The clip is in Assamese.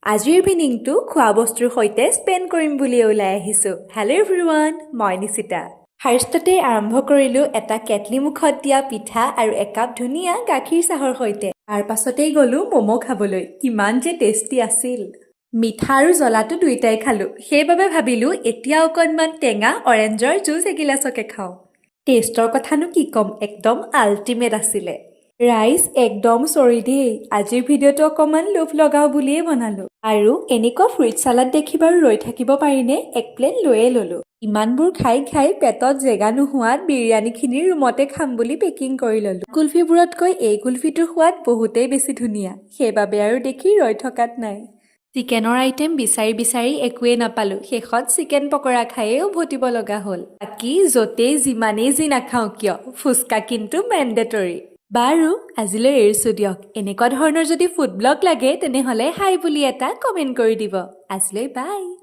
আজিৰ ইভিনিংটো খোৱা বস্তুৰ সৈতে স্পেণ্ড কৰিম বুলি ওলাই আহিছোঁ। হেল্ল' এভৰিৱান, মই নিচিতা। ফাৰ্ষ্টতে আৰম্ভ কৰিলোঁ এটা কেটলি মুখত দিয়া পিঠা আৰু একাপ ধুনীয়া গাখীৰ চাহৰ সৈতে। তাৰ পাছতেই গ'লোঁ ম'ম' খাবলৈ। কিমান যে টেষ্টি আছিল। মিঠা আৰু জ্বলাটো দুইটাই খালোঁ। সেইবাবে ভাবিলোঁ এতিয়া অকণমান টেঙা অৰেঞ্জৰ জুচ এগিলাচকে খাওঁ। টেষ্টৰ কথানো কি ক'ম, একদম আল্টিমেট আছিলে। ৰাইচ একদম চৰি দেই, আজিৰ ভিডিঅ'টো অকণমান লোভ লগাওঁ বুলিয়েই বনালোঁ। আৰু এনেকুৱা ফ্ৰুইট চালাড দেখি বাৰু ৰৈ থাকিব পাৰিনে, এক প্লেট লৈয়ে ল'লোঁ। ইমানবোৰ খাই পেটত জেগা নোহোৱাত বিৰিয়ানীখিনি ৰুমতে খাম বুলি পেকিং কৰি ল'লোঁ। কুলফিবোৰতকৈ এই কুলফিটোৰ সোৱাদ বহুতেই বেছি ধুনীয়া, সেইবাবে আৰু দেখি ৰৈ থকাত নাই। চিকেনৰ আইটেম বিচাৰি একোৱেই নাপালোঁ। শেষত চিকেন পকৰা খায়েই উভতিব লগা হ'ল। বাকী য'তেই যিমানেই যি নাখাওঁ কিয়, ফুচকা কিন্তু মেণ্ডেটৰী। বাৰু আজিলৈ এৰিছোঁ দিয়ক। এনেকুৱা ধৰণৰ যদি ফুড ব্লগ লাগে তেনেহ'লে হাই বুলি এটা কমেণ্ট কৰি দিব। আজিলৈ বাই।